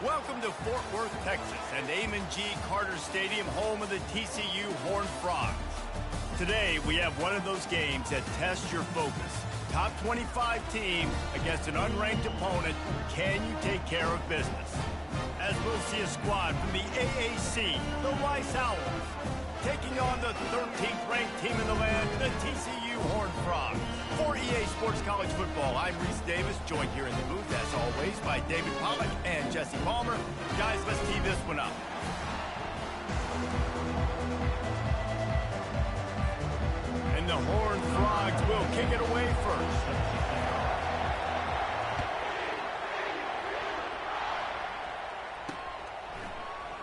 Welcome to Fort Worth, Texas, and Amon G. Carter Stadium, home of the TCU Horned Frogs. Today, we have one of those games that tests your focus. Top 25 team against an unranked opponent. Can you take care of business? As we'll see a squad from the AAC, the Rice Owls, taking on the 13th ranked team in the land, the TCU Horned Frogs. For EA Sports College Football, I'm Reese Davis, joined here in the booth, as always, by David Pollack and Jesse Palmer. Guys, let's tee this one up. And the Horned Frogs will kick it away first.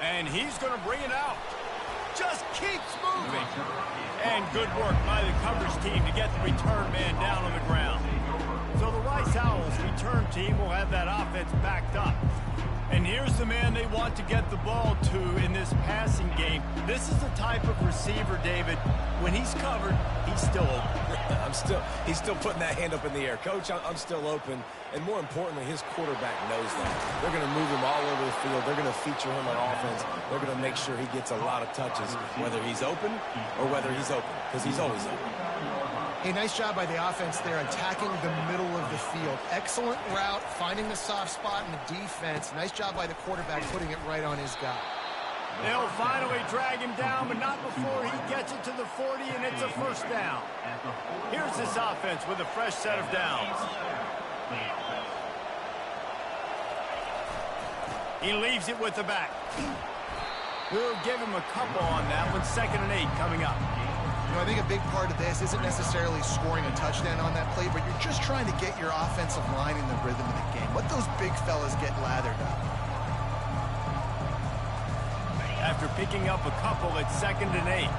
And he's going to bring it out. Just keeps moving. And good work by the coverage team to get the return man down on the ground. So the Rice Owls return team will have that offense backed up. And here's the man they want to get the ball to in this passing game. This is the type of receiver, David, when he's covered, he's still open. He's still putting that hand up in the air. Coach, I'm still open. And more importantly, his quarterback knows that. They're going to move him all over the field. They're going to feature him on offense. They're going to make sure he gets a lot of touches, whether he's open or whether he's open, because he's always open. Hey, nice job by the offense there, attacking the middle of the field. Excellent route, finding the soft spot in the defense. Nice job by the quarterback putting it right on his guy. They'll finally drag him down, but not before he gets it to the 40, and it's a first down. Here's this offense with a fresh set of downs. He leaves it with the back. We'll give him a couple on that one. 2nd and 8 coming up. You know, I think a big part of this isn't necessarily scoring a touchdown on that play, but you're just trying to get your offensive line in the rhythm of the game. Let those big fellas get lathered up. After picking up a couple at 2nd and 8.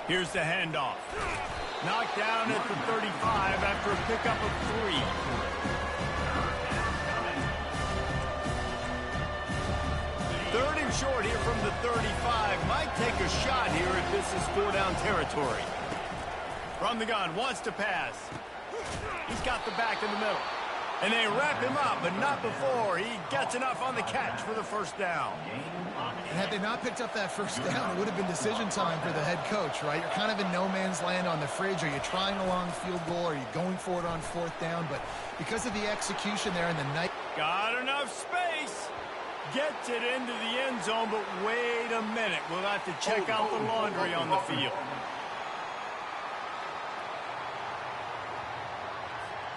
Here's the handoff. Knocked down at the 35 after a pickup of 3. Third and short here from the 35. Might take a shot here if this is 4-down territory. From the gun, wants to pass. He's got the back in the middle. And they wrap him up, but not before he gets enough on the catch for the first down. And had they not picked up that first down, it would have been decision time for the head coach, right? You're kind of in no man's land on the fridge. Are you trying a long field goal? Are you going for it on 4th down? But because of the execution there in the night. Got enough space. Gets it into the end zone, but wait a minute. We'll have to check out the laundry on the field.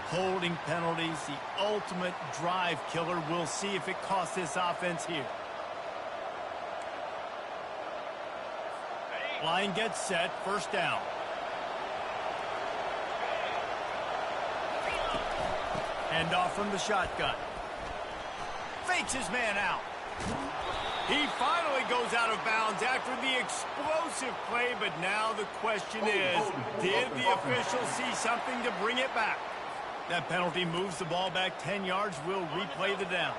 Holding penalties, the ultimate drive killer. We'll see if it costs this offense here. Line gets set, first down. Hand off from the shotgun. Fakes his man out. He finally goes out of bounds after the explosive play, but now the question is, did the official see something to bring it back? That penalty moves the ball back 10 yards. We'll replay the down.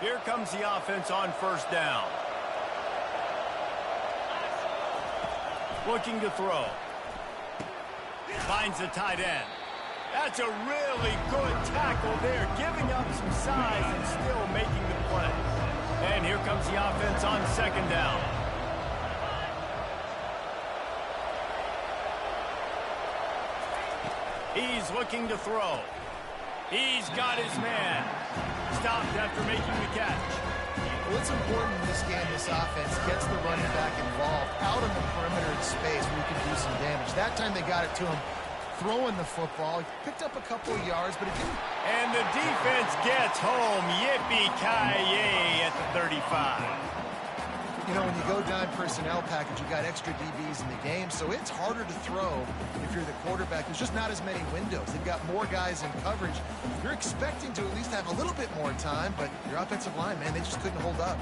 Here comes the offense on first down. Looking to throw. Finds the tight end. That's a really good tackle there, giving up some size and still making the play. And here comes the offense on 2nd down. He's looking to throw. He's got his man. Stopped after making the catch. Well, it's important in this game, this offense gets the running back involved out on the perimeter in space where he can do some damage. That time they got it to him throwing the football. He picked up a couple of yards, but it didn't. And the defense gets home. Yippee-ki-yay at the 35. You know, when you go dime personnel package, you got extra DBs in the game, so it's harder to throw if you're the quarterback. There's just not as many windows. They've got more guys in coverage. You're expecting to at least have a little bit more time, but your offensive line, man, they just couldn't hold up.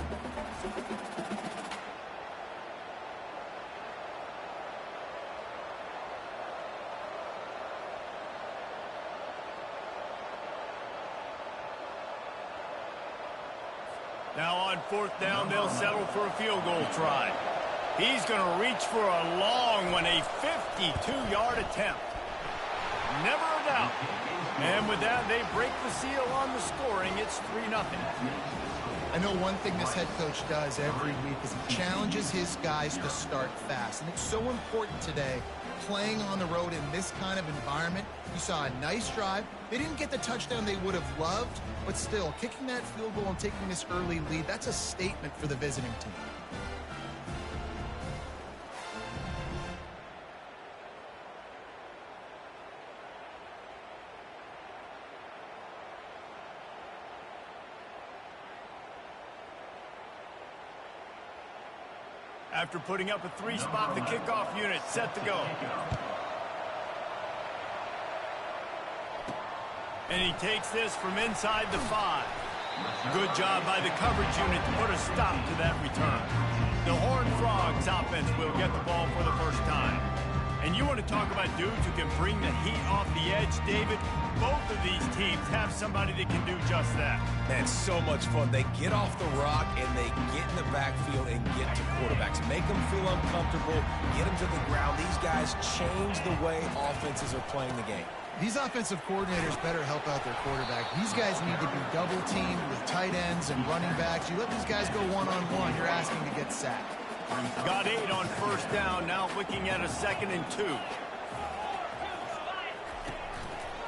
Now on 4th down, they'll settle for a field goal try. He's going to reach for a long one, a 52-yard attempt. Never a out. And with that, they break the seal on the scoring. It's 3-0. I know one thing this head coach does every week is he challenges his guys to start fast. And it's so important today, playing on the road in this kind of environment. You saw a nice drive. They didn't get the touchdown they would have loved, but still, kicking that field goal and taking this early lead, that's a statement for the visiting team. After putting up a 3-spot, the kickoff unit set to go. And he takes this from inside the 5. Good job by the coverage unit to put a stop to that return. The Horned Frogs offense will get the ball for the first time. And you want to talk about dudes who can bring the heat off the edge, David? Both of these teams have somebody that can do just that. Man, so much fun. They get off the rock and they get in the backfield and get to quarterbacks. Make them feel uncomfortable, get them to the ground. These guys change the way offenses are playing the game. These offensive coordinators better help out their quarterback. These guys need to be double-teamed with tight ends and running backs. You let these guys go one-on-one, you're asking to get sacked. Got 8 on first down, now looking at a 2nd and 2.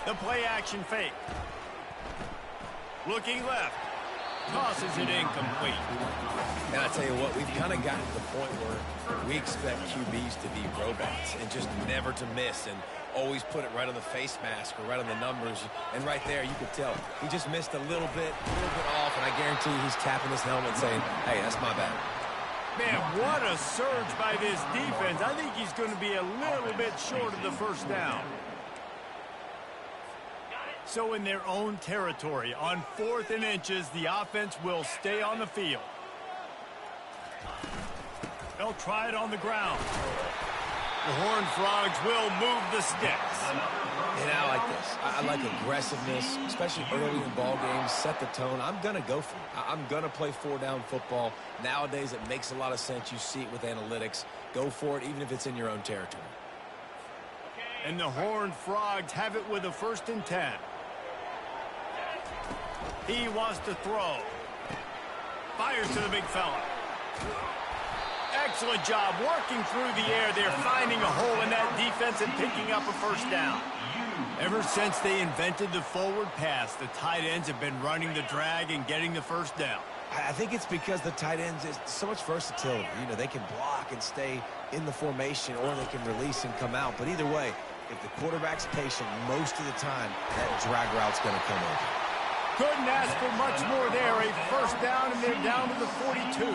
The play action fake. Looking left. Tosses it incomplete. And I tell you what, we've kind of gotten to the point where we expect QBs to be robots and just never to miss and always put it right on the face mask or right on the numbers. And right there, you could tell he just missed a little bit off, and I guarantee he's tapping his helmet saying, hey, that's my bad. Man, what a surge by this defense. I think he's going to be a little bit short of the first down. So in their own territory, on 4th and inches, the offense will stay on the field. They'll try it on the ground. The Horned Frogs will move the sticks. And I like this. I like aggressiveness, especially early in ball games. Set the tone. I'm going to go for it. I'm going to play 4-down football. Nowadays, it makes a lot of sense. You see it with analytics. Go for it, even if it's in your own territory. And the Horned Frogs have it with a 1st and 10. He wants to throw. Fires to the big fella. Excellent job working through the air there, finding a hole in that defense and picking up a 1st down. Ever since they invented the forward pass, the tight ends have been running the drag and getting the 1st down. I think it's because the tight ends is so much versatility. You know, they can block and stay in the formation, or they can release and come out. But either way, if the quarterback's patient most of the time, that drag route's going to come over. Couldn't ask for much more there. A 1st down, and they're down to the 42.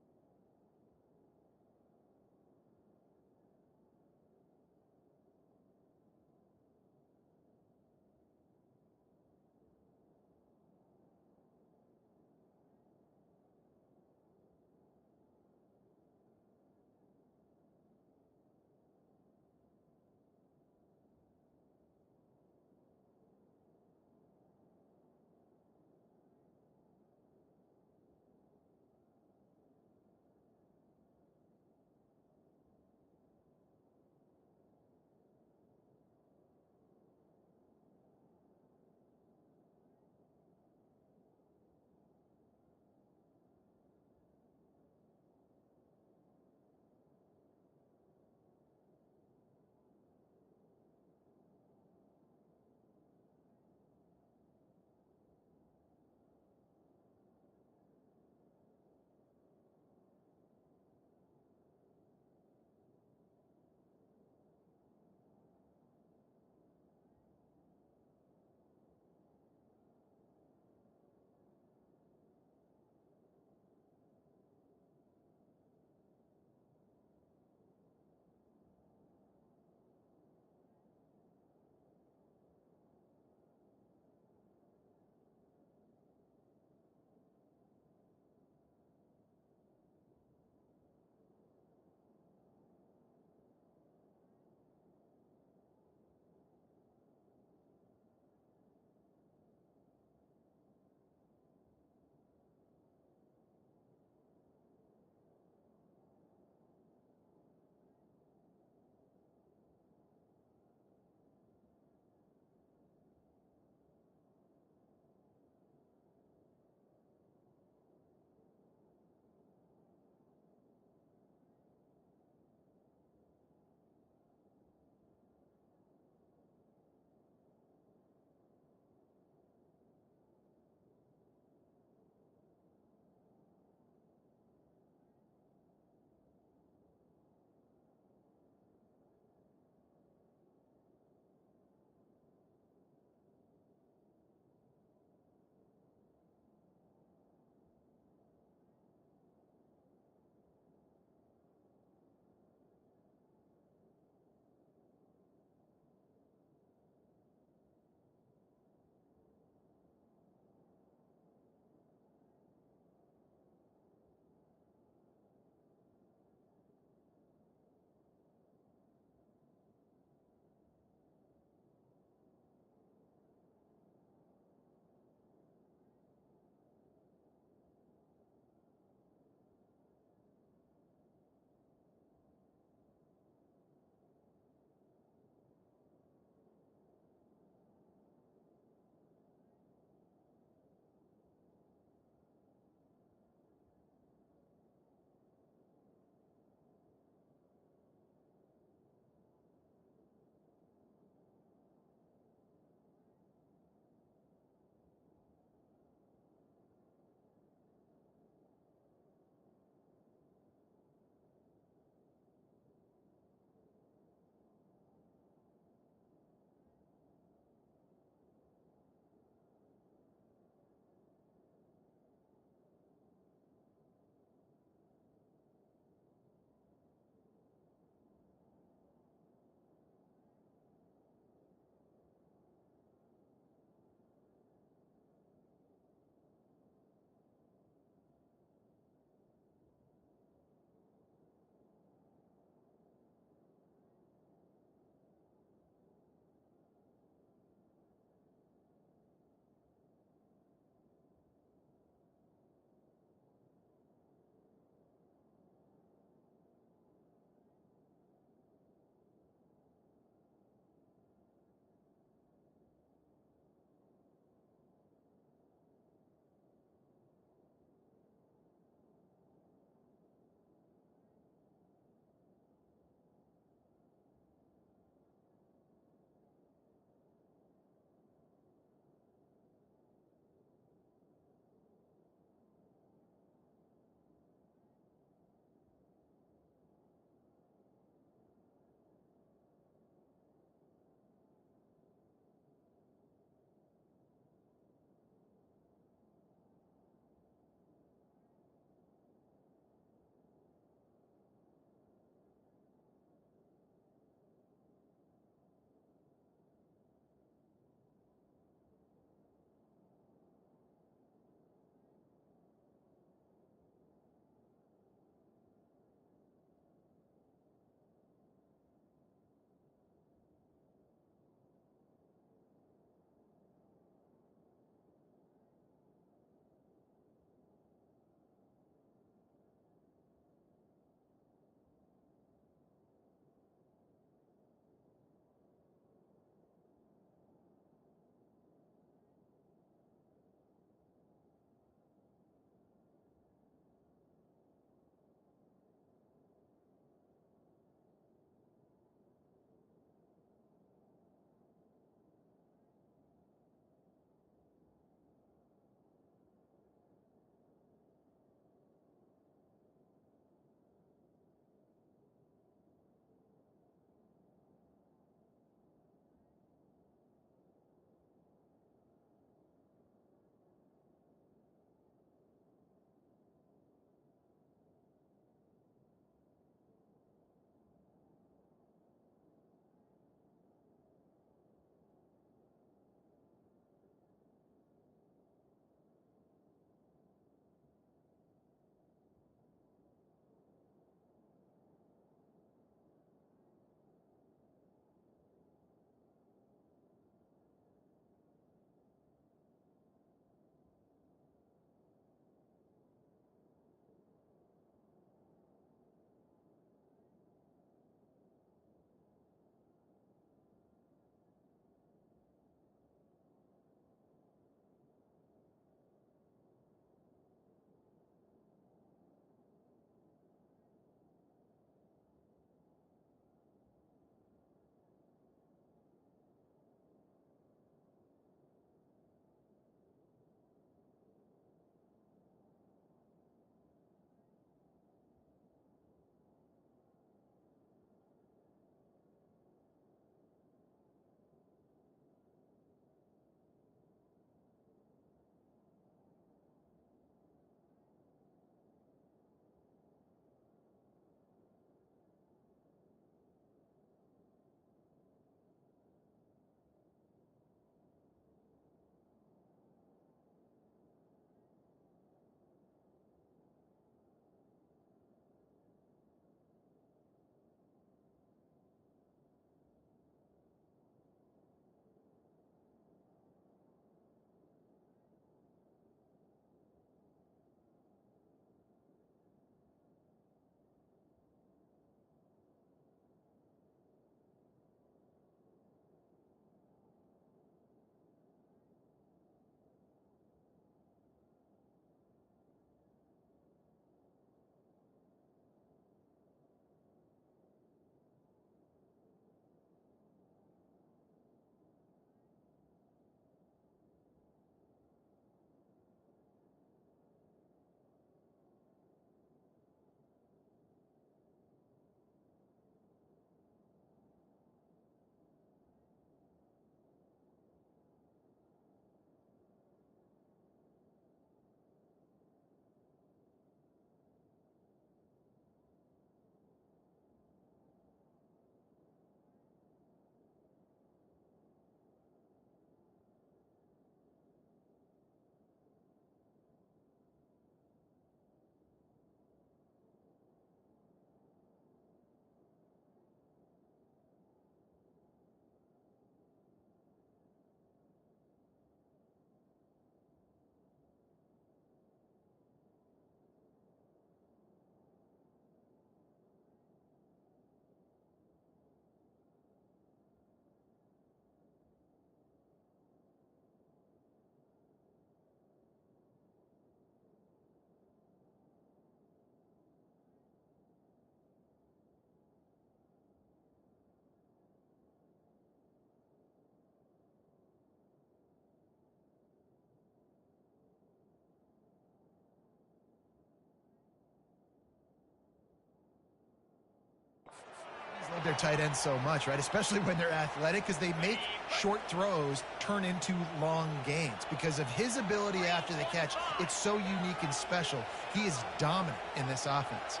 love their tight ends so much, right? Especially when they're athletic, because they make short throws turn into long gains. Because of his ability after the catch, it's so unique and special. He is dominant in this offense.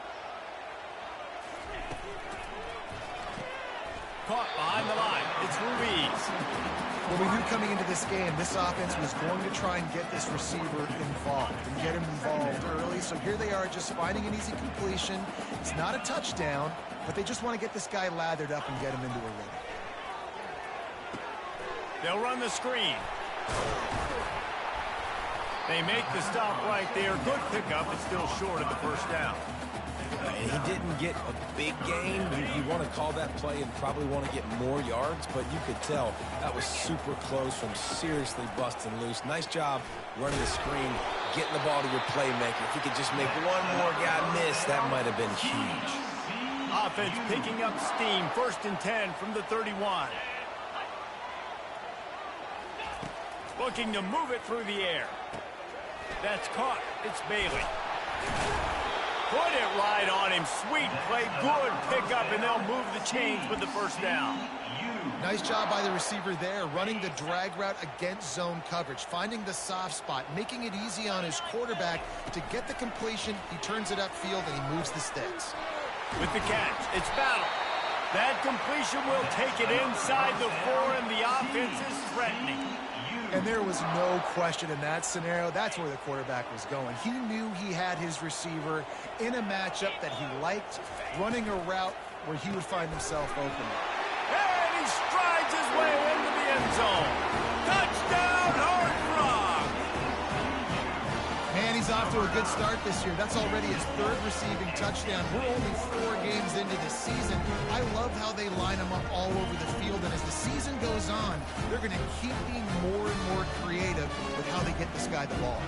Caught behind the line. It's Ruiz. Well, we knew coming into this game, this offense was going to try and get this receiver involved and get him involved early. So here they are just finding an easy completion. It's not a touchdown, but they just want to get this guy lathered up and get him into a rhythm. They'll run the screen. They make the stop right there. Good pickup, but still short of the first down. And he didn't get a big gain. You want to call that play and probably want to get more yards, but you could tell that was super close from seriously busting loose. Nice job running the screen, getting the ball to your playmaker. If he could just make one more guy miss, that might have been huge. Offense picking up steam. 1st and 10 from the 31. Looking to move it through the air. That's caught. It's Bailey. Put it right on him. Sweet play. Good pickup, and they'll move the chains with the first down. Nice job by the receiver there, running the drag route against zone coverage, finding the soft spot, making it easy on his quarterback to get the completion. He turns it upfield, and he moves the sticks. With the catch, it's Battle. That completion will take it inside the 4, and the offense is threatening. And there was no question in that scenario. That's where the quarterback was going. He knew he had his receiver in a matchup that he liked, running a route where he would find himself open. And he strides his way into the end zone. Touchdown, Horned Frog! Man, he's off to a good start this year. That's already his 3rd receiving touchdown. We're only 4 games into the season. I love how they line him up all over the field, and as the season goes on, they're going to keep being more and more creative with how they get this guy the ball.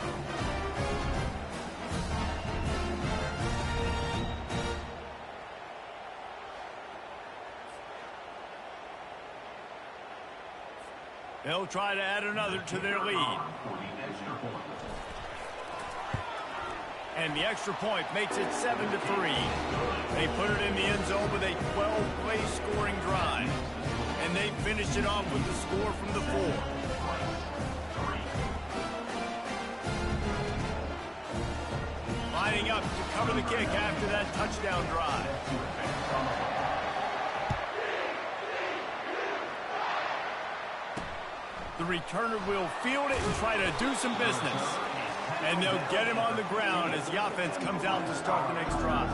They'll try to add another to their lead. And the extra point makes it 7-3. They put it in the end zone with a 12-play scoring drive. And they finished it off with the score from the 4. Lining up to cover the kick after that touchdown drive. The returner will field it and try to do some business. And they'll get him on the ground as the offense comes out to start the next drive.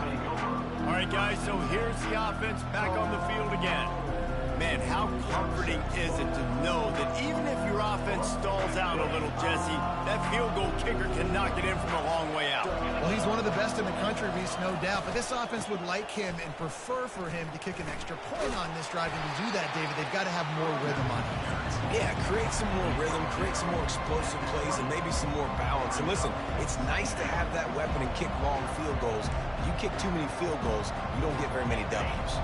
All right, guys, so here's the offense back on the field again. Man, how comforting is it to know that even if your offense stalls out a little, Jesse, that field goal kicker can knock it in from a long way out. Well, he's one of the best in the country, Reese, no doubt. But this offense would like him and prefer for him to kick an extra point on this drive. And to do that, David, they've got to have more rhythm on offense. Yeah, create some more rhythm, create some more explosive plays, and maybe some more balance. And listen, it's nice to have that weapon and kick long field goals. If you kick too many field goals, you don't get very many W's.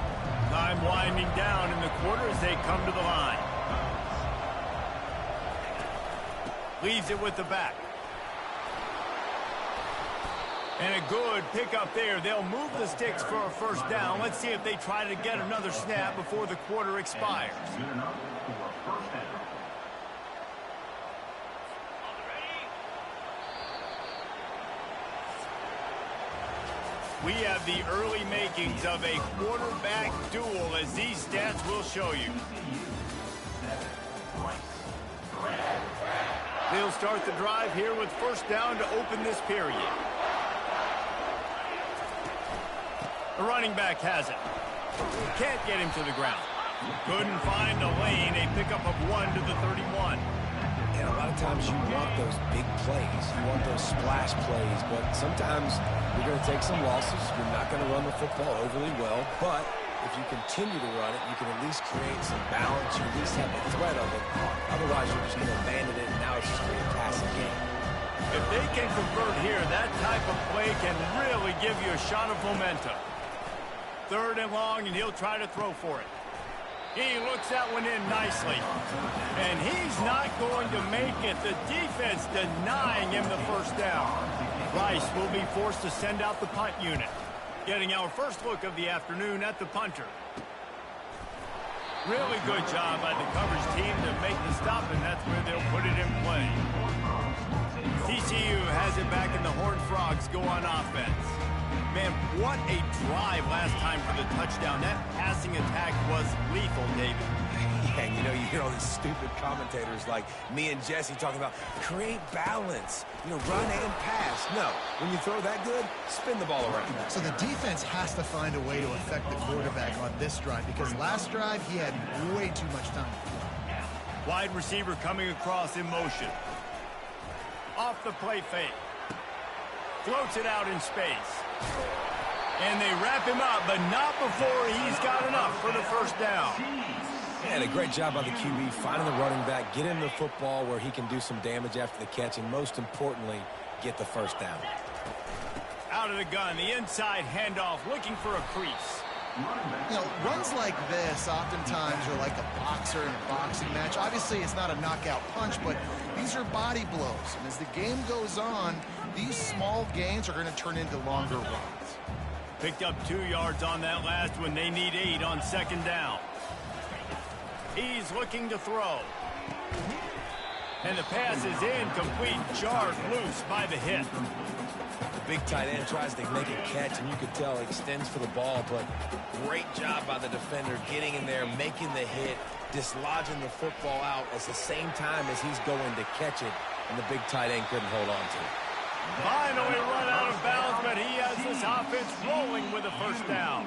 Time winding down in the quarter as they come to the line. Leaves it with the back. And a good pickup there. They'll move the sticks for a first down. Let's see if they try to get another snap before the quarter expires. We have the early makings of a quarterback duel, as these stats will show you. They'll start the drive here with first down to open this period. The running back has it. Can't get him to the ground. Couldn't find a lane. A pickup of 1 to the 31. And a lot of times you want those big plays. You want those splash plays. But sometimes you're going to take some losses. You're not going to run the football overly well. But if you continue to run it, you can at least create some balance. You at least have the threat of it. Otherwise, you're just going to abandon it, and now it's just going to be a passing game. If they can convert here, that type of play can really give you a shot of momentum. 3rd and long, and he'll try to throw for it. He looks that one in nicely. And he's not going to make it. The defense denying him the first down. Rice will be forced to send out the punt unit. Getting our first look of the afternoon at the punter. Really good job by the coverage team to make the stop, and that's where they'll put it in play. TCU has it back, and the Horned Frogs go on offense. Man, what a drive last time for the touchdown. That passing attack was lethal, David. Yeah, and you know, you hear all these stupid commentators like me and Jesse talking about create balance, you know, run and pass. No, when you throw that good, spin the ball around. So the defense has to find a way to affect the quarterback on this drive, because last drive he had way too much time. Wide receiver coming across in motion. Off the play fake. Floats it out in space. And they wrap him up, but not before he's got enough for the first down. And a great job by the QB finding the running back, get him the football where he can do some damage after the catch, and most importantly, get the first down. Out of the gun, the inside handoff, looking for a crease. You know, runs like this oftentimes are like a boxer in a boxing match. Obviously, it's not a knockout punch, but these are body blows. And as the game goes on, these small gains are going to turn into longer runs. Picked up 2 yards on that last one. They need 8 on second down. He's looking to throw. And the pass is incomplete, jarred loose by the hit. The big tight end tries to make a catch, and you could tell extends for the ball, but great job by the defender getting in there, making the hit, dislodging the football out at the same time as he's going to catch it, and the big tight end couldn't hold on to it. Finally run out of bounds, but he has this offense rolling with a first down.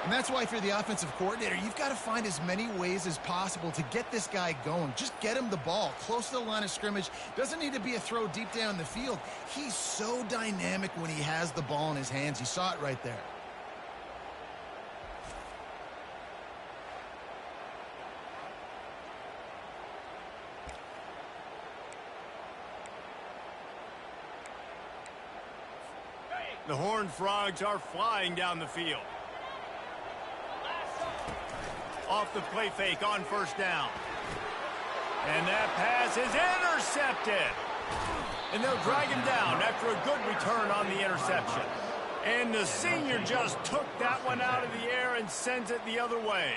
And that's why if you're the offensive coordinator, you've got to find as many ways as possible to get this guy going. Just get him the ball close to the line of scrimmage. Doesn't need to be a throw deep down the field. He's so dynamic when he has the ball in his hands. You saw it right there. The Horned Frogs are flying down the field. Off the play fake on first down. And that pass is intercepted. And they'll drag him down after a good return on the interception. And the senior just took that one out of the air and sends it the other way.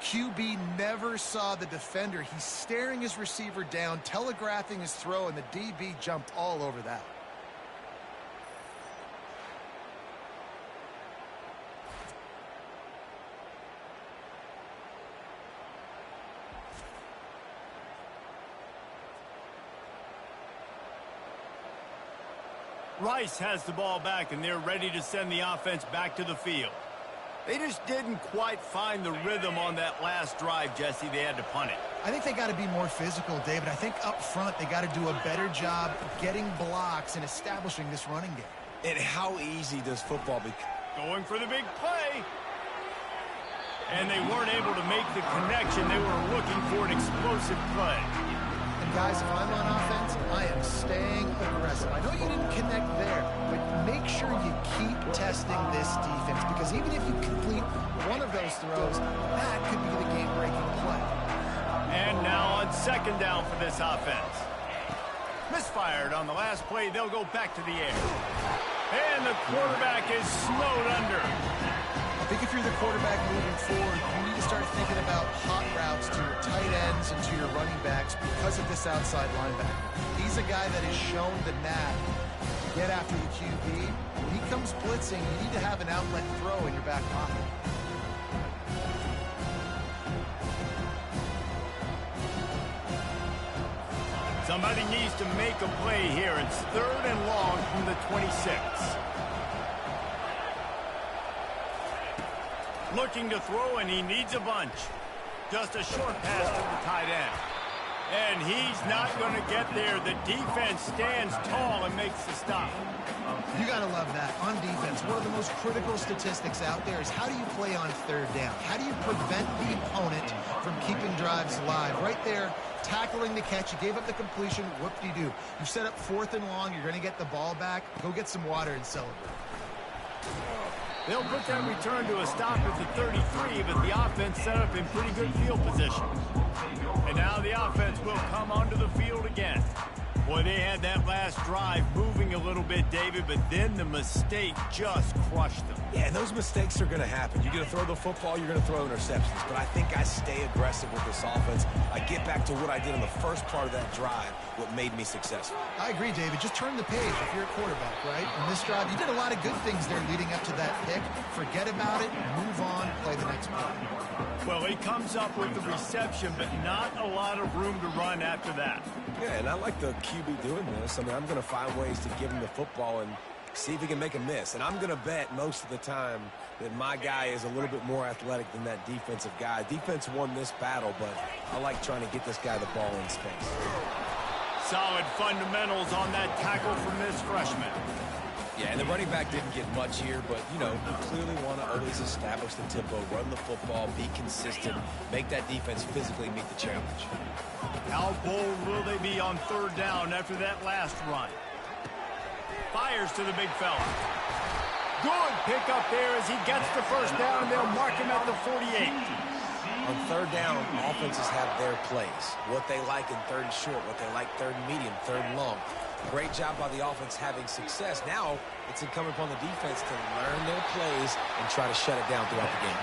QB never saw the defender. He's staring his receiver down, telegraphing his throw, and the DB jumped all over that. Rice has the ball back, and they're ready to send the offense back to the field. They just didn't quite find the rhythm on that last drive, Jesse. They had to punt it. I think they got to be more physical, David. I think up front they got to do a better job getting blocks and establishing this running game. And how easy does football become? Going for the big play. And they weren't able to make the connection. They were looking for an explosive play. And guys, if I'm on offense, I am staying aggressive. I know you didn't connect there, but make sure you keep testing this defense, because even if you complete one of those throws, that could be the game-breaking play. And now on second down for this offense. Misfired on the last play. They'll go back to the air. And the quarterback is snowed under. I think if you're the quarterback moving forward, you need to start thinking about hot routes to your tight ends and to your running backs because of this outside linebacker. He's a guy that has shown the knack to get after the QB. When he comes blitzing, you need to have an outlet throw in your back pocket. Somebody needs to make a play here. It's 3rd and long from the 26. Looking to throw, and he needs a bunch. Just a short pass to the tight end. And he's not going to get there. The defense stands tall and makes the stop. You got to love that. On defense, one of the most critical statistics out there is how do you play on 3rd down? How do you prevent the opponent from keeping drives alive? Right there, tackling the catch. You gave up the completion. Whoop-de-doo. You set up 4th and long. You're going to get the ball back. Go get some water and celebrate. They'll put that return to a stop at the 33, but the offense set up in pretty good field position. And now the offense will come onto the field again. Boy, they had that last drive moving a little bit, David, but then the mistake just crushed them. Yeah, and those mistakes are going to happen. You're going to throw the football, you're going to throw interceptions. But I think I stay aggressive with this offense. I get back to what I did in the first part of that drive, what made me successful. I agree, David. Just turn the page if you're a quarterback, right? In this drive, you did a lot of good things there leading up to that pick. Forget about it, move on, play the next play. Well, he comes up with the reception, but not a lot of room to run after that. Yeah, and I like the QB doing this. I mean, I'm going to find ways to give him the football and see if he can make a miss. And I'm going to bet most of the time that my guy is a little bit more athletic than that defensive guy. Defense won this battle, but I like trying to get this guy the ball in space. Solid fundamentals on that tackle from this freshman. Yeah, and the running back didn't get much here, but, you know, you clearly want to always establish the tempo, run the football, be consistent, make that defense physically meet the challenge. How bold will they be on third down after that last run? Fires to the big fella. Good pickup there as he gets the first down, and they'll mark him at the 48. On third down, offenses have their plays. What they like in third and short, what they like third and medium, third and long. Great job by the offense having success. Now it's incumbent upon the defense to learn their plays and try to shut it down throughout the game.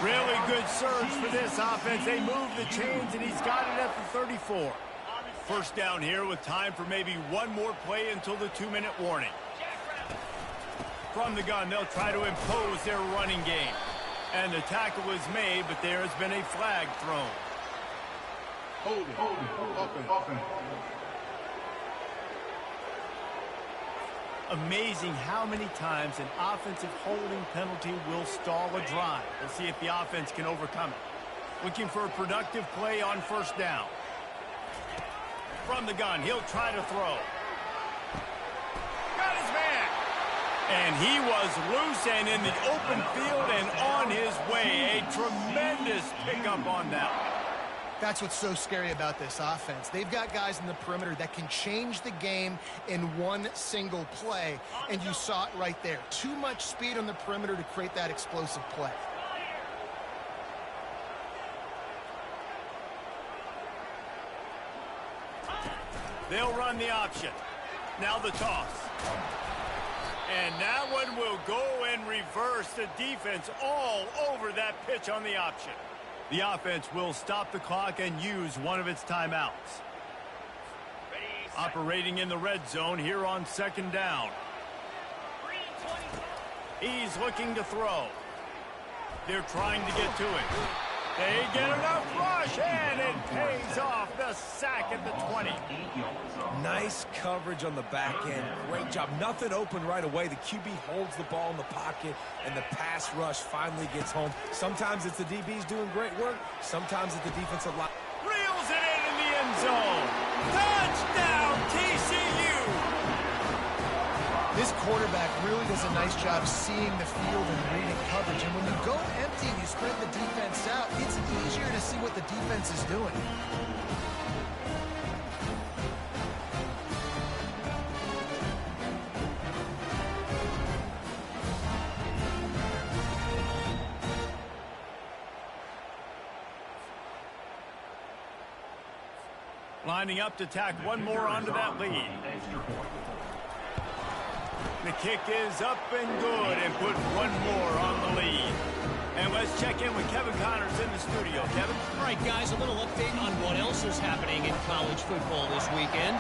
Really good surge for this offense. They move the chains, and he's got it at the 34. First down here with time for maybe one more play until the 2-minute warning. From the gun, they'll try to impose their running game. And the tackle is made, but there has been a flag thrown. Holding. Amazing how many times an offensive holding penalty will stall a drive. We'll see if the offense can overcome it. Looking for a productive play on first down. From the gun, he'll try to throw. Got his man. And he was loose and in the open field and on his way. A tremendous pickup on that. That's what's so scary about this offense. They've got guys in the perimeter that can change the game in one single play, and you saw it right there. Too much speed on the perimeter to create that explosive play. They'll run the option. Now the toss. And that one will go and reverse the defense all over that pitch on the option. The offense will stop the clock and use one of its timeouts. Operating in the red zone here on second down. He's looking to throw. They're trying to get to it. They get enough rush, and it pays off. The sack at the 20. Nice coverage on the back end. Great job. Nothing open right away. The QB holds the ball in the pocket, and the pass rush finally gets home. Sometimes it's the DBs doing great work. Sometimes it's the defensive line. Reels it in the end zone. Touchdown, TCU. This quarterback really does a nice job seeing the field and reading coverage. And when you go empty and you spread the defense out, it's easier to see what the defense is doing. Lining up to tack one more onto that lead. The kick is up and good and put one more on the lead. And let's check in with Kevin Connors in the studio. Kevin? All right, guys, a little update on what else is happening in college football this weekend.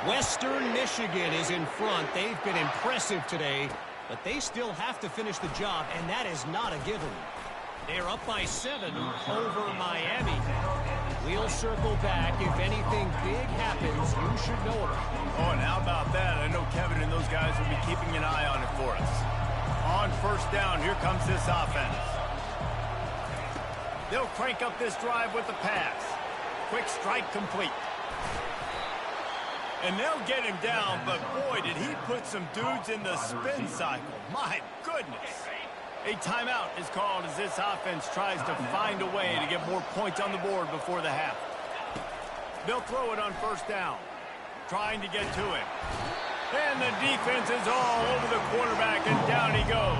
Western Michigan is in front. They've been impressive today, but they still have to finish the job, and that is not a given. They're up by 7 over Miami. We'll circle back. If anything big happens, you should know about it. Oh, and how about that? I know Kevin and those guys will be keeping an eye on it for us. On first down, here comes this offense. They'll crank up this drive with the pass. Quick strike complete. And they'll get him down, but boy, did he put some dudes in the spin cycle. My goodness. A timeout is called as this offense tries to find a way to get more points on the board before the half. They'll throw it on first down. Trying to get to him. And the defense is all over the quarterback, and down he goes.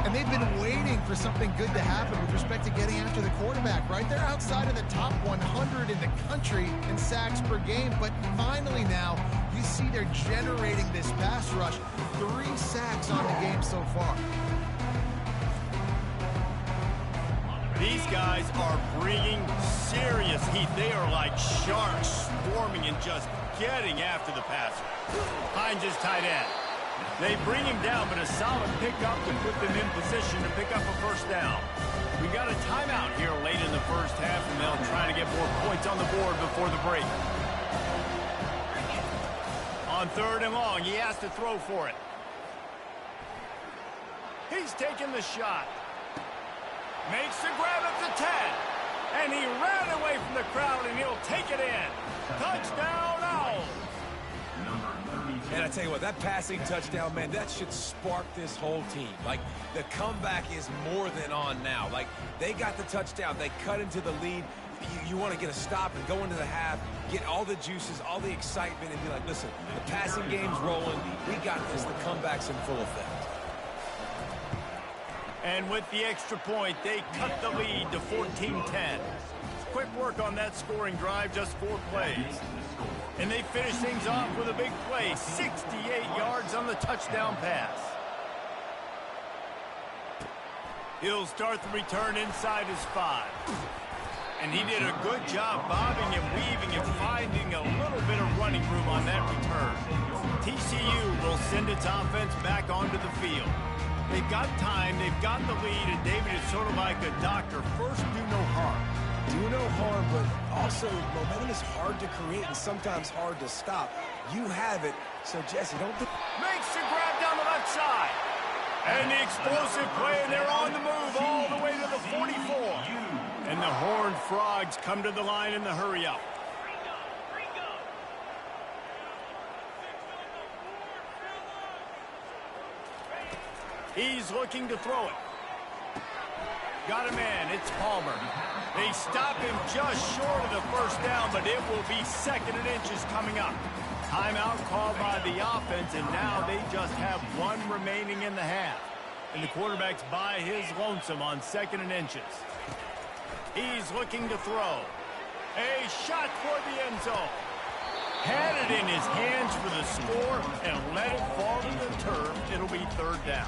And they've they've been waiting for something good to happen with respect to getting after the quarterback, right? They're outside of the top 100 in the country in sacks per game, but finally now you see they're generating this pass rush. 3 sacks on the game so far. These guys are bringing serious heat. They are like sharks swarming and just getting after the passer. Hines is tight end. They bring him down, but a solid pickup to put them in position to pick up a first down. We got a timeout here late in the first half, and they'll try to get more points on the board before the break. On 3rd and long, he has to throw for it. He's taking the shot. Makes the grab at the 10. And he ran away from the crowd, and he'll take it in. Touchdown, Owls. And I tell you what, that passing touchdown, man, that should spark this whole team. Like, the comeback is more than on now. Like, they got the touchdown. They cut into the lead. You want to get a stop and go into the half, get all the juices, all the excitement, and be like, listen, the passing game's rolling. We got this. The comeback's in full effect. And with the extra point, they cut the lead to 14-10. Quick work on that scoring drive, just 4 plays. And they finish things off with a big play, 68 yards on the touchdown pass. He'll start the return inside his 5. And he did a good job bobbing and weaving and finding a little bit of running room on that return. TCU will send its offense back onto the field. They've got time, they've got the lead, and David is sort of like a doctor. First, do no harm. Do no harm, but also momentum is hard to create and sometimes hard to stop. You have it, so Jesse, don't... Makes the grab down the left side. And the explosive play, and they're on the move all the way to the 44. And the Horned Frogs come to the line in the hurry-up. He's looking to throw it. Got a man, it's Palmer. They stop him just short of the first down, but it will be 2nd and inches coming up. Timeout called by the offense, and now they just have 1 remaining in the half. And the quarterback's by his lonesome on 2nd and inches. He's looking to throw. A shot toward the end zone. Had it in his hands for the score and let it fall to the turf. It'll be 3rd down.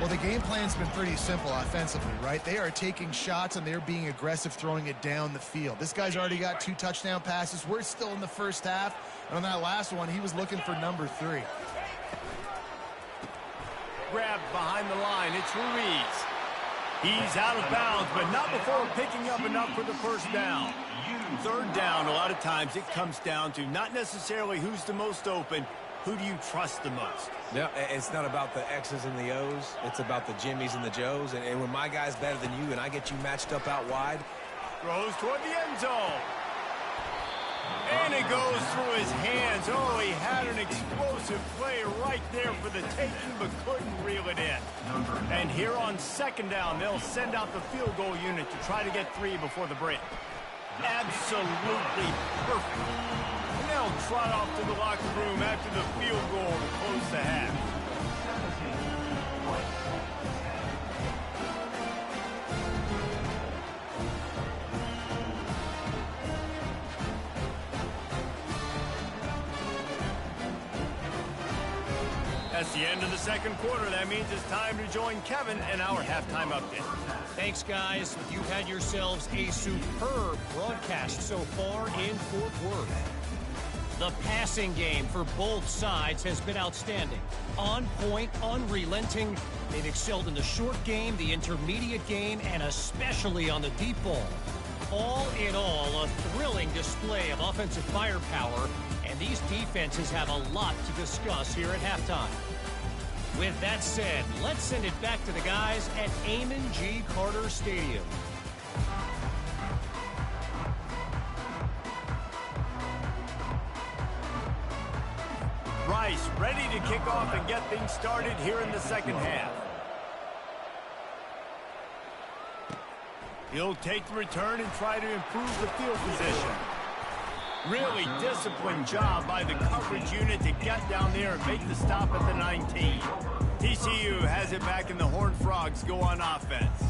Well, the game plan's been pretty simple offensively, right? They are taking shots, and they're being aggressive, throwing it down the field. This guy's already got 2 touchdown passes. We're still in the first half. And on that last one, he was looking for number 3. Grabbed behind the line. It's Ruiz. He's out of bounds, but not before picking up enough for the first down. 3rd down, a lot of times it comes down to not necessarily who's the most open, who do you trust the most? Yeah, it's not about the X's and the O's. It's about the Jimmys and the Joes. And when my guy's better than you and I get you matched up out wide. Throws toward the end zone. And it goes through his hands. Oh, he had an explosive play right there for the taking, but couldn't reel it in. And here on 2nd down, they'll send out the field goal unit to try to get 3 before the break. Absolutely perfect. And they'll trot off to the locker room after the field goal to close the half. That's the end of the 2nd quarter. That means it's time to join Kevin and our halftime update. Thanks, guys. You've had yourselves a superb broadcast so far in Fort Worth. The passing game for both sides has been outstanding. On point, unrelenting. They've excelled in the short game, the intermediate game, and especially on the deep ball. All in all, a thrilling display of offensive firepower, and these defenses have a lot to discuss here at halftime. With that said, let's send it back to the guys at Amon G. Carter Stadium. Rice ready to kick off and get things started here in the 2nd half. He'll take the return and try to improve the field position. Really disciplined job by the coverage unit to get down there and make the stop at the 19. TCU has it back in the Horned Frogs go on offense.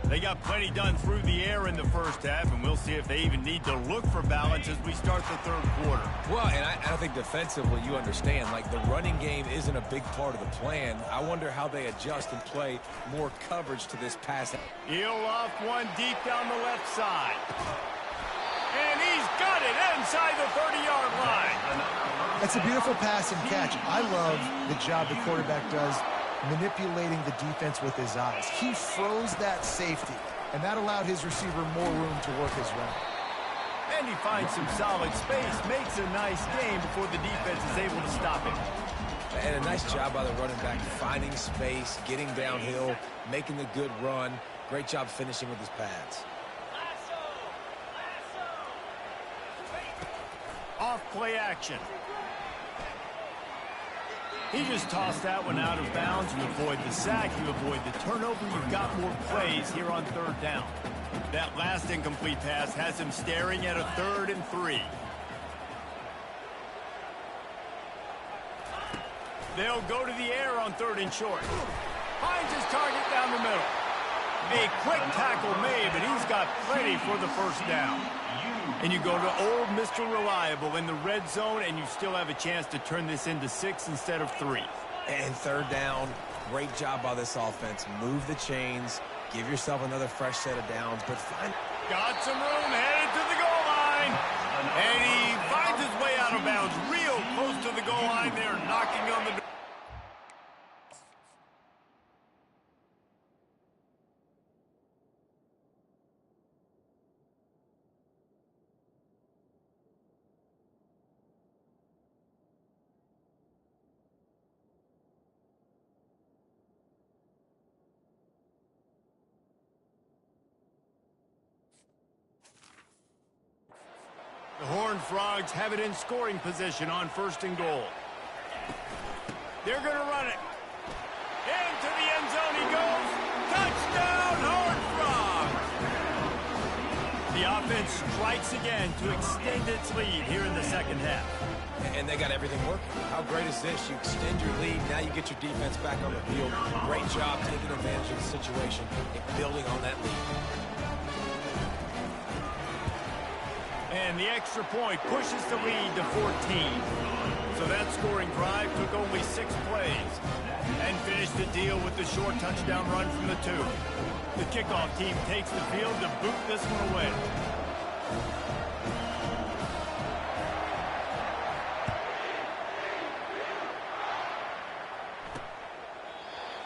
They got plenty done through the air in the first half, and we'll see if they even need to look for balance as we start the third quarter. Well, and I think defensively, you understand, like the running game isn't a big part of the plan. I wonder how they adjust and play more coverage to this pass. He'll off one deep down the left side. And he's got it inside the 30-yard line. That's a beautiful pass and catch. I love the job the quarterback does manipulating the defense with his eyes. He froze that safety, and that allowed his receiver more room to work his run. And he finds some solid space, makes a nice game before the defense is able to stop him. And a nice job by the running back, finding space, getting downhill, making the good run. Great job finishing with his pads. Off play action. He just tossed that one out of bounds. You avoid the sack, you avoid the turnover. You've got more plays here on third down. That last incomplete pass has him staring at a 3rd and 3. They'll go to the air on 3rd and short. Finds his target down the middle. A quick tackle made, but he's got plenty for the first down. And you go to old Mr. Reliable in the red zone, and you still have a chance to turn this into 6 instead of 3. And 3rd down, great job by this offense. Move the chains, give yourself another fresh set of downs, but find... Got some room, headed to the goal line. And he finds his way out of bounds real close to the goal line there, knocking on the door. The Horned Frogs have it in scoring position on 1st and goal. They're going to run it. Into the end zone he goes. Touchdown, Horned Frogs! The offense strikes again to extend its lead here in the second half. And they got everything working. How great is this? You extend your lead, now you get your defense back on the field. Great job taking advantage of the situation and building on that lead. And the extra point pushes the lead to 14. So that scoring drive took only 6 plays and finished the deal with the short touchdown run from the 2. The kickoff team takes the field to boot this one away.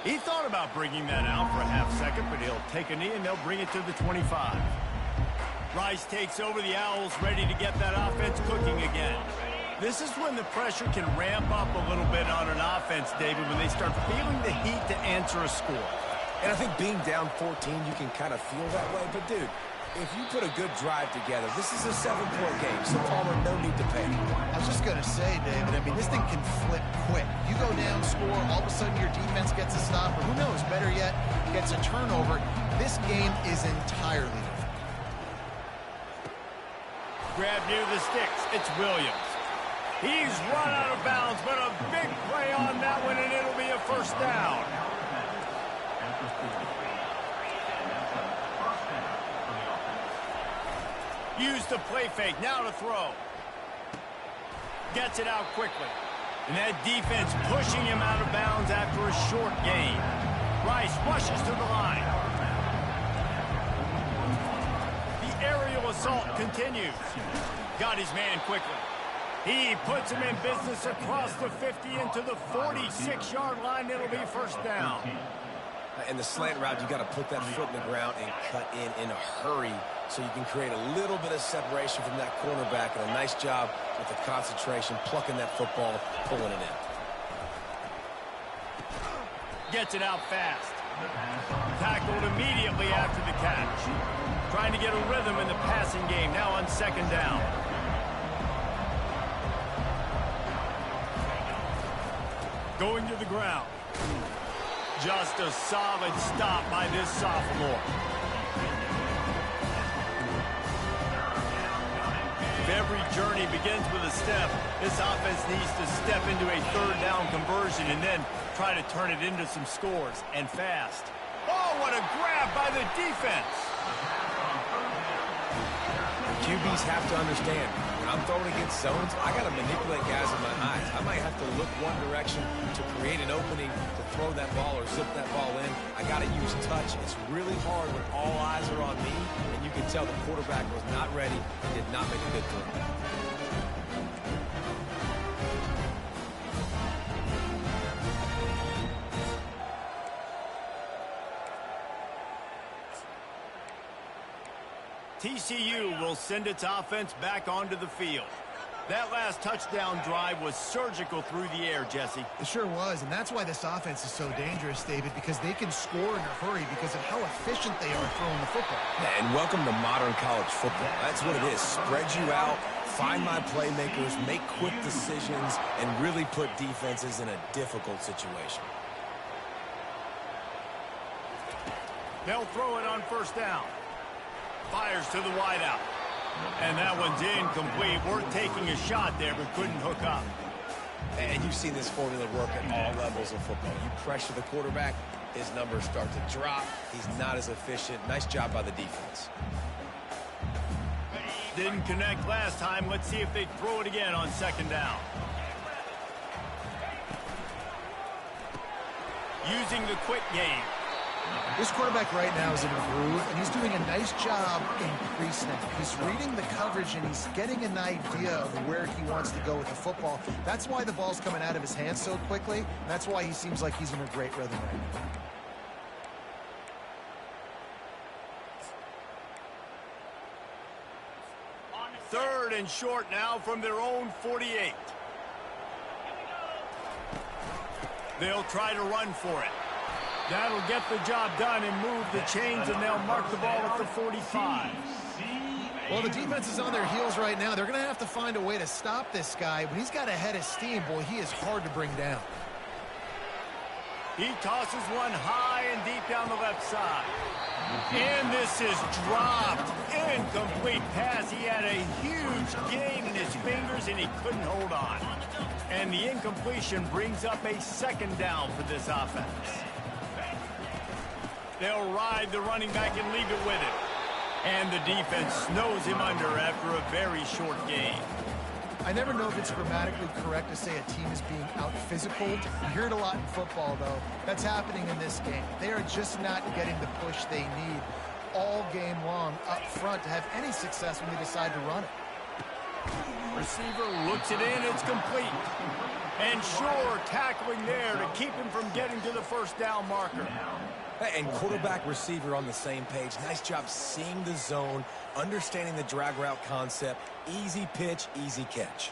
He thought about bringing that out for a half second, but he'll take a knee and they'll bring it to the 25. Rice takes over the Owls, ready to get that offense cooking again. This is when the pressure can ramp up a little bit on an offense, David, when they start feeling the heat to answer a score. And I think being down 14, you can kind of feel that way. But, dude, if you put a good drive together, this is a 7-point game, so Palmer, no need to panic. I was just going to say, David, I mean, this thing can flip quick. You go down, score, all of a sudden your defense gets a stop, or who knows, better yet, gets a turnover. This game is entirely different. Grab near the sticks. It's Williams. He's run out of bounds, but a big play on that one, and it'll be a first down. Use the play fake. Now to throw. Gets it out quickly. And that defense pushing him out of bounds after a short gain. Rice rushes to the line. Aerial assault continues. Got his man quickly. He puts him in business across the 50 into the 46-yard line. It'll be first down. In the slant route, you got to put that foot in the ground and cut in a hurry so you can create a little bit of separation from that cornerback. And a nice job with the concentration, plucking that football, pulling it in. Gets it out fast. Tackled immediately after the catch. Trying to get a rhythm in the passing game, now on 2nd down. Going to the ground. Just a solid stop by this sophomore. If every journey begins with a step, this offense needs to step into a 3rd down conversion and then try to turn it into some scores, and fast. Oh, what a grab by the defense. QBs have to understand, when I'm throwing against zones, I got to manipulate guys with my eyes. I might have to look one direction to create an opening to throw that ball or zip that ball in. I got to use touch. It's really hard when all eyes are on me, and you can tell the quarterback was not ready and did not make a good throw. TCU will send its offense back onto the field. That last touchdown drive was surgical through the air, Jesse. It sure was, and that's why this offense is so dangerous, David, because they can score in a hurry because of how efficient they are throwing the football. And welcome to modern college football. That's what it is. Spread you out, find my playmakers, make quick decisions, and really put defenses in a difficult situation. They'll throw it on first down. Fires to the wideout. And that one's incomplete. Worth taking a shot there, but couldn't hook up. And you've seen this formula work at all levels of football. You pressure the quarterback, his numbers start to drop. He's not as efficient. Nice job by the defense. Didn't connect last time. Let's see if they throw it again on second down. Using the quick game. This quarterback right now is in a groove, and he's doing a nice job in pre-snap. He's reading the coverage, and he's getting an idea of where he wants to go with the football. That's why the ball's coming out of his hands so quickly, and that's why he seems like he's in a great rhythm right now. Third and short now from their own 48. They'll try to run for it. That'll get the job done and move the chains, and they'll mark the ball at the 45. Well, the defense is on their heels right now. They're going to have to find a way to stop this guy. When he's got a head of steam, boy, he is hard to bring down. He tosses one high and deep down the left side. And this is dropped. Incomplete pass. He had a huge gain in his fingers, and he couldn't hold on. And the incompletion brings up a second down for this offense. They'll ride the running back and leave it with him. And the defense snows him under after a very short game. I never know if it's grammatically correct to say a team is being out-physicaled. You hear it a lot in football, though. That's happening in this game. They are just not getting the push they need all game long up front to have any success when they decide to run it. Receiver looks it in. It's complete. And sure, tackling there to keep him from getting to the first down marker. And quarterback receiver on the same page. Nice job seeing the zone, understanding the drag route concept. Easy pitch, easy catch.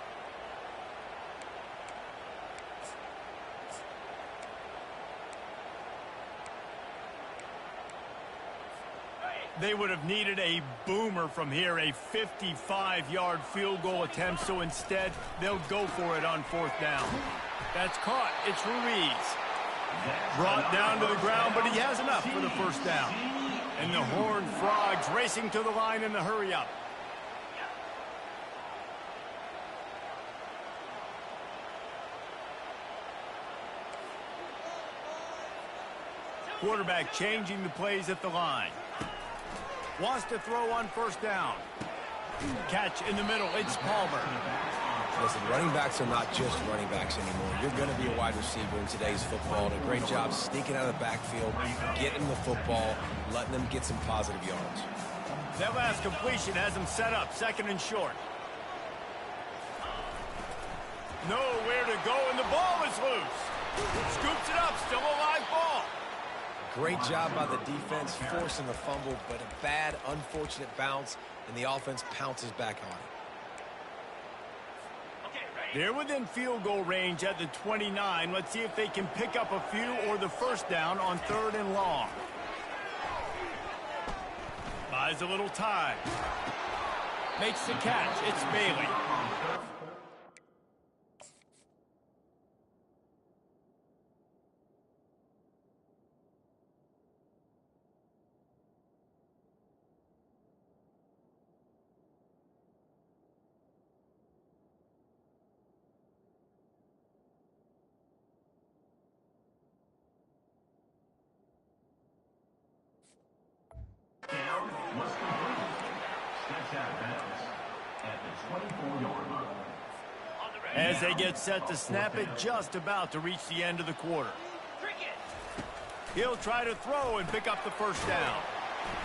They would have needed a boomer from here, a 55-yard field goal attempt, so instead they'll go for it on fourth down. That's caught. It's Ruiz. Brought down to the ground, but he has enough for the first down. And the Horned Frogs racing to the line in the hurry-up. Quarterback changing the plays at the line. Wants to throw on first down. Catch in the middle. It's Palmer. Listen, running backs are not just running backs anymore. You're going to be a wide receiver in today's football. And a great job sneaking out of the backfield, getting the football, letting them get some positive yards. That last completion has him set up, second and short. Nowhere to go, and the ball is loose. Scoops it up, still a live ball. Great job by the defense, forcing the fumble, but a bad, unfortunate bounce, and the offense pounces back on it. They're within field goal range at the 29. Let's see if they can pick up a few or the first down on third and long. Buys a little time. Makes the catch. It's Bailey. As they get set to snap it, just about to reach the end of the quarter. He'll try to throw and pick up the first down.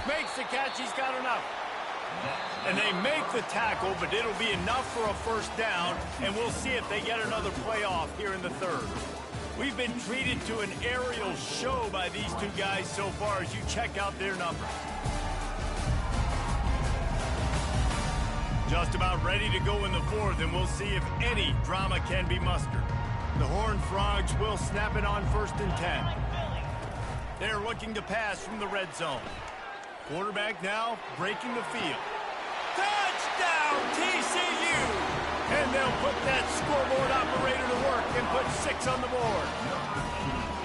Makes the catch, he's got enough. And they make the tackle, but it'll be enough for a first down, and we'll see if they get another play off here in the third. We've been treated to an aerial show by these two guys so far as you check out their numbers. Just about ready to go in the fourth, and we'll see if any drama can be mustered. The Horned Frogs will snap it on 1st and 10. They're looking to pass from the red zone. Quarterback now breaking the field. Touchdown, TCU! And they'll put that scoreboard operator to work and put 6 on the board.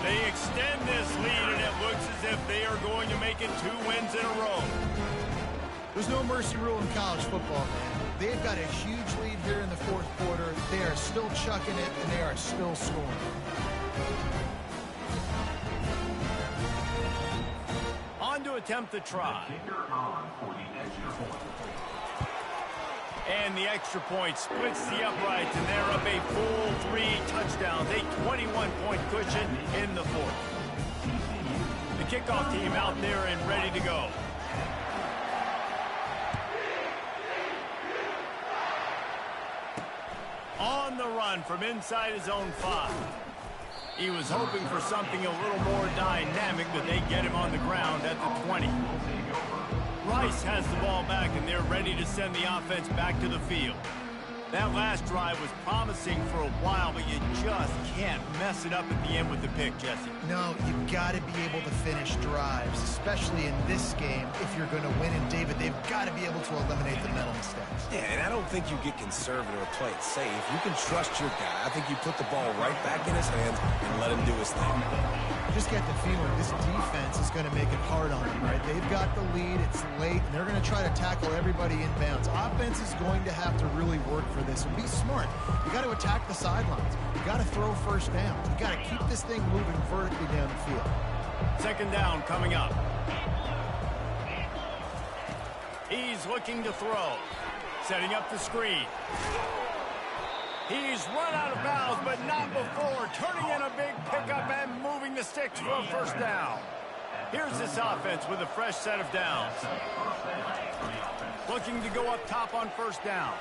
They extend this lead, and it looks as if they are going to make it 2 wins in a row. There's no mercy rule in college football, man. They've got a huge lead here in the fourth quarter. They are still chucking it, and they are still scoring. On to attempt the try. And the extra point splits the uprights, and they're up a full 3 touchdowns, a 21-point cushion in the fourth. The kickoff team out there and ready to go. On the run from inside his own 5. He was hoping for something a little more dynamic, but they get him on the ground at the 20. Rice has the ball back, and they're ready to send the offense back to the field. That last drive was promising for a while, but you just can't mess it up at the end with the pick, Jesse. No, you've got to be able to finish drives, especially in this game. If you're going to win, and David, they've got to be able to eliminate the mental mistakes. Yeah, and I don't think you get conservative or play it safe. You can trust your guy. I think you put the ball right back in his hands and let him do his thing. Just get the feeling this defense is going to make it hard on them, right? They've got the lead, it's late, and they're going to try to tackle everybody inbounds. Offense is going to have to really work for this and be smart. You got to attack the sidelines. You got to throw first downs. You got to keep this thing moving vertically down the field. 2nd down coming up. He's looking to throw. Setting up the screen. He's run out of bounds, but not before. Turning in a big pickup and moving the sticks for a first down. Here's this offense with a fresh set of downs. Looking to go up top on 1st down.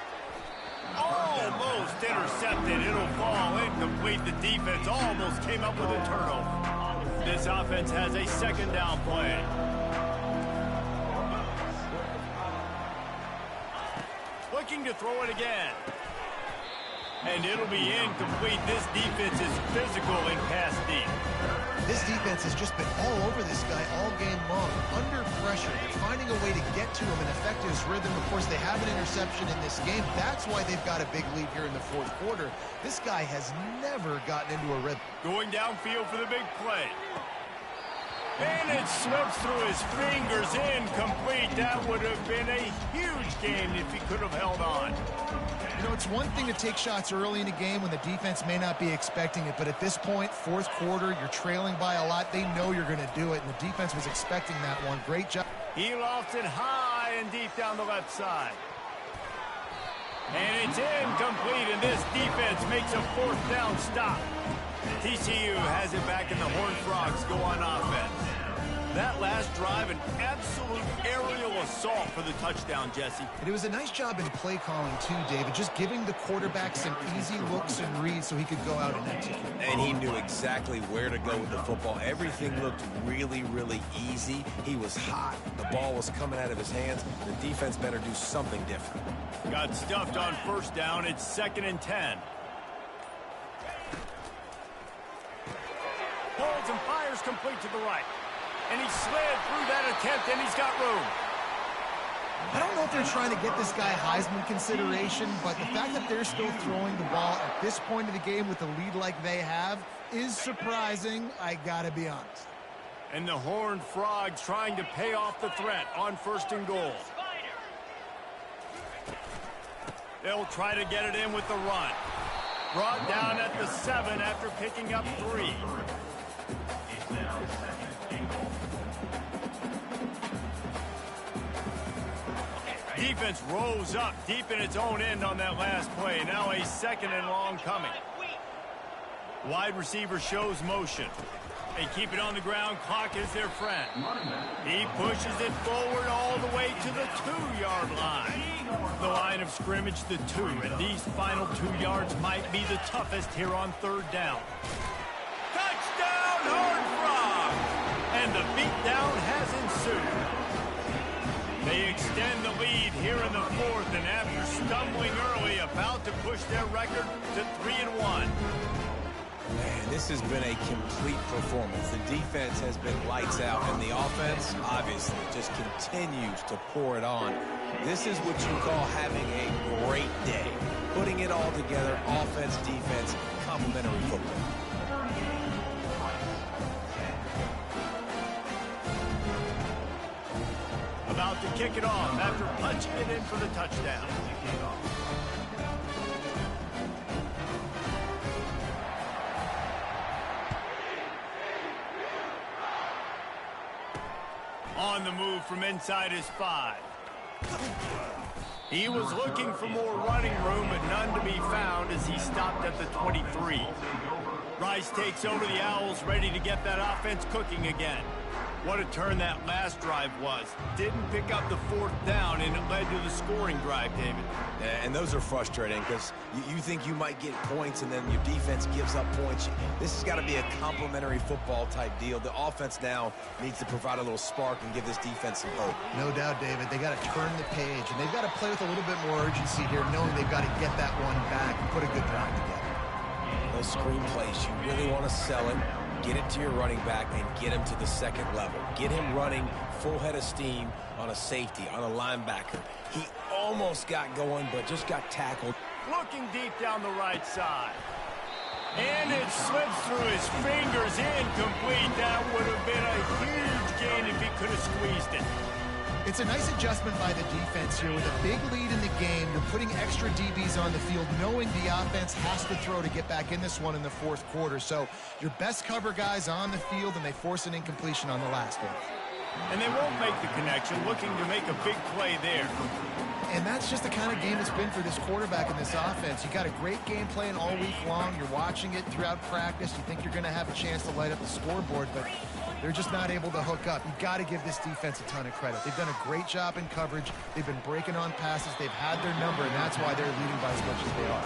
Almost intercepted. It'll fall incomplete. The defense almost came up with a turnover. This offense has a 2nd down play. Looking to throw it again. And it'll be incomplete. This defense is physical and pass deep. This defense has just been all over this guy all game long. Under pressure. They're finding a way to get to him and affect his rhythm. Of course, they have an interception in this game. That's why they've got a big lead here in the fourth quarter. This guy has never gotten into a rhythm. Going downfield for the big play. And it slips through his fingers, incomplete. That would have been a huge game if he could have held on. You know, it's one thing to take shots early in a game when the defense may not be expecting it, but at this point, fourth quarter, you're trailing by a lot. They know you're going to do it, and the defense was expecting that one. Great job. He lofts it high and deep down the left side. And it's incomplete, and this defense makes a 4th down stop. TCU has it back, and the Horned Frogs go on offense. That last drive, an absolute aerial assault for the touchdown, Jesse. And it was a nice job in play calling, too, David, just giving the quarterback some easy looks and reads so he could go out and execute. And he knew exactly where to go with the football. Everything looked really, really easy. He was hot. The ball was coming out of his hands. The defense better do something different. Got stuffed on 1st down. It's 2nd and 10. Holds and fires complete to the right. And he slid through that attempt, and he's got room. I don't know if they're trying to get this guy Heisman consideration, but the fact that they're still throwing the ball at this point of the game with a lead like they have is surprising, I gotta be honest. And the Horned Frogs trying to pay off the threat on 1st and goal. They'll try to get it in with the run. Brought down at the 7 after picking up 3. Defense rose up deep in its own end on that last play. Now a second and long coming. Wide receiver shows motion. They keep it on the ground. Clock is their friend. He pushes it forward all the way to the 2-yard line. The line of scrimmage, the 2. And these final 2 yards might be the toughest here on third down. Touchdown, Horned Frog! And the beatdown has ensued. They extend the lead here in the fourth, and after stumbling early, about to push their record to 3-1. Man, this has been a complete performance. The defense has been lights out, and the offense, obviously, just continues to pour it on. This is what you call having a great day. Putting it all together, offense, defense, complementary football. About to kick it off after punching it in for the touchdown. On the move from inside his 5. He was looking for more running room, but none to be found as he stopped at the 23. Rice takes over the Owls, ready to get that offense cooking again. What a turn that last drive was. Didn't pick up the 4th down, and it led to the scoring drive, David. Yeah, and those are frustrating because you think you might get points, and then your defense gives up points. This has got to be a complementary football type deal. The offense now needs to provide a little spark and give this defense some hope. No doubt, David. They got to turn the page, and they've got to play with a little bit more urgency here, knowing they've got to get that one back and put a good drive together. Those screen plays, you really want to sell it. Get it to your running back and get him to the second level. Get him running full head of steam on a safety, on a linebacker. He almost got going, but just got tackled. Looking deep down the right side. And it slips through his fingers, incomplete. That would have been a huge gain if he could have squeezed it. It's a nice adjustment by the defense here. With a big lead in the game, you're putting extra DBs on the field, knowing the offense has to throw to get back in this one in the 4th quarter. So your best cover guys on the field, and they force an incompletion on the last one. And they won't make the connection, looking to make a big play there. And that's just the kind of game it's been for this quarterback in this offense. You got a great game plan all week long. You're watching it throughout practice. You think you're going to have a chance to light up the scoreboard, but they're just not able to hook up. You've got to give this defense a ton of credit. They've done a great job in coverage. They've been breaking on passes. They've had their number, and that's why they're leading by as much as they are.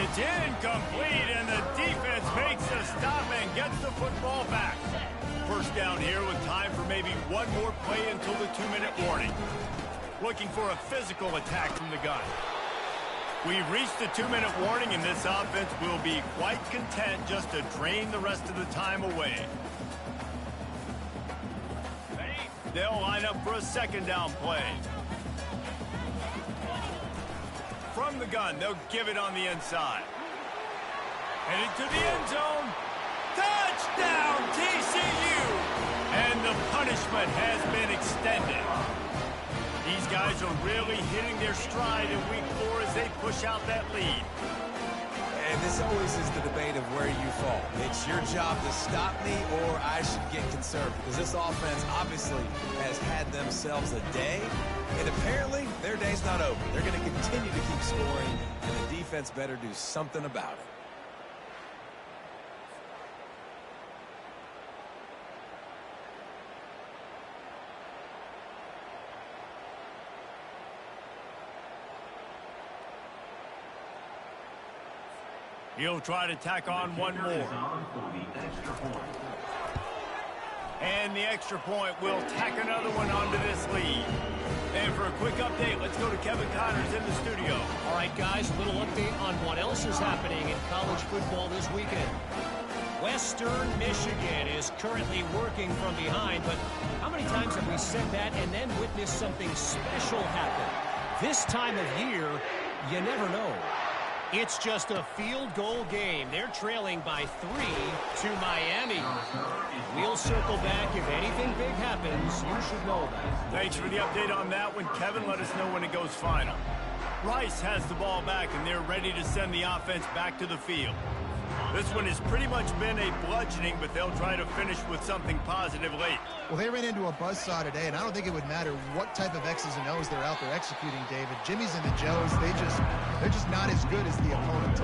It's incomplete, and the defense makes a stop and gets the football back. First down here with time for maybe one more play until the 2-minute warning. Looking for a physical attack from the gun. We've reached the 2-minute warning, and this offense will be quite content just to drain the rest of the time away. They'll line up for a second down play. From the gun, they'll give it on the inside. Headed to the end zone. Touchdown, TCU! And the punishment has been extended. These guys are really hitting their stride in week 4 as they push out that lead. And this always is the debate of where you fall. It's your job to stop me, or I should get conservative. Because this offense obviously has had themselves a day, and apparently their day's not over. They're going to continue to keep scoring, and the defense better do something about it. He'll try to tack on one more. And the extra point will tack another one onto this lead. And for a quick update, let's go to Kevin Connors in the studio. All right, guys, a little update on what else is happening in college football this weekend. Western Michigan is currently working from behind, but how many times have we said that and then witnessed something special happen? This time of year, you never know. It's just a field goal game. They're trailing by 3 to Miami. We'll circle back. If anything big happens, you should know that. Thanks for the update on that one, Kevin. Let us know when it goes final. Rice has the ball back, and they're ready to send the offense back to the field. This one has pretty much been a bludgeoning, but they'll try to finish with something positive late. Well, they ran into a buzzsaw today, and I don't think it would matter what type of X's and O's they're out there executing, David. Jimmy's and the Joes, they're just not as good as the opponent.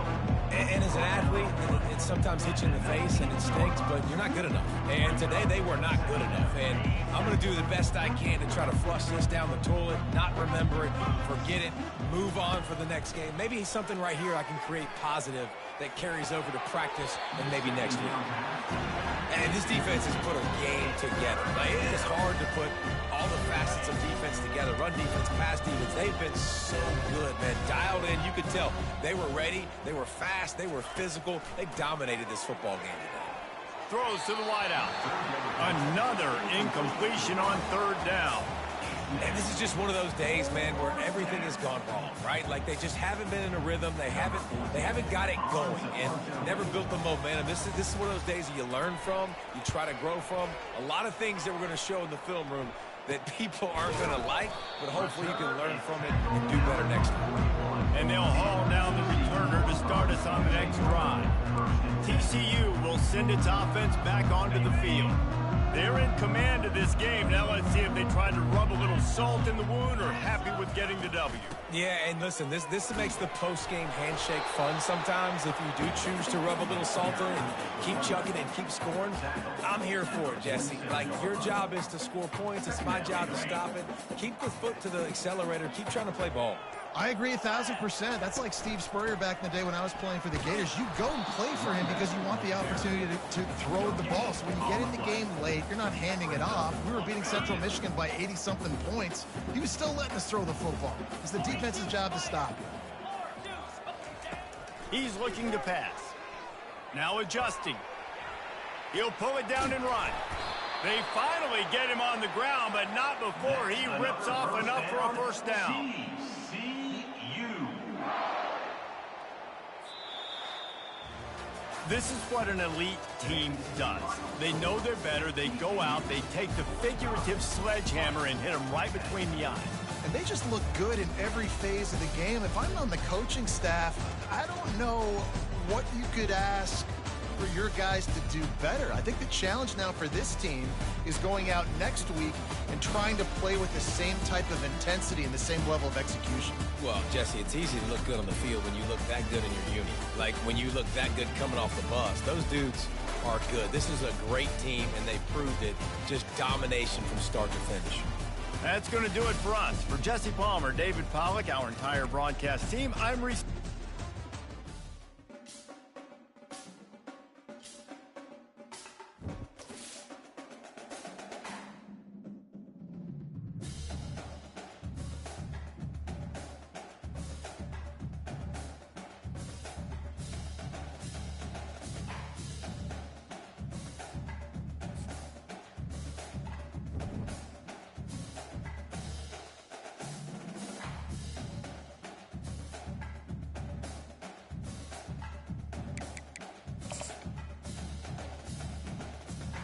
And as an athlete, it sometimes hits you in the face and it stinks, but you're not good enough. And today they were not good enough. And I'm going to do the best I can to try to flush this down the toilet, not remember it, forget it, move on for the next game. Maybe something right here I can create positive that carries over to practice and maybe next week. And this defense has put a game together. Like, it is hard to put all the facets of defense together. Run defense, pass defense. They've been so good, man. Dialed in. You could tell they were ready. They were fast. They were physical. They dominated this football game today. Throws to the wideout. Another incompletion on third down. And this is just one of those days, man, where everything has gone wrong, right? Like, they just haven't been in a rhythm. They haven't got it going and never built the momentum. This is one of those days that you learn from, you try to grow from. A lot of things that we're going to show in the film room that people aren't going to like, but hopefully you can learn from it and do better next time. And they'll haul down the returner to start us on the next drive. TCU will send its offense back onto the field. They're in command of this game. Now let's see if they try to rub a little salt in the wound or happy with getting the W. Yeah, and listen, this makes the post-game handshake fun sometimes. If you do choose to rub a little salt in and keep chucking and keep scoring, I'm here for it, Jesse. Like, your job is to score points. It's my job to stop it. Keep the foot to the accelerator. Keep trying to play ball. I agree 1,000%. That's like Steve Spurrier back in the day when I was playing for the Gators. You go and play for him because you want the opportunity to throw the ball. So when you get in the game late, you're not handing it off. We were beating Central Michigan by 80-something points. He was still letting us throw the football. It's the defense's job to stop you. He's looking to pass. Now adjusting. He'll pull it down and run. They finally get him on the ground, but not before he rips off enough for a first down. This is what an elite team does. They know they're better. They go out. They take the figurative sledgehammer and hit them right between the eyes. And they just look good in every phase of the game. If I'm on the coaching staff, I don't know what you could ask for your guys to do better. I think the challenge now for this team is going out next week and trying to play with the same type of intensity and the same level of execution. Well, Jesse, it's easy to look good on the field when you look that good in your uni. Like, when you look that good coming off the bus. Those dudes are good. This is a great team, and they proved it. Just domination from start to finish. That's going to do it for us. For Jesse Palmer, David Pollack, our entire broadcast team, I'm Reese.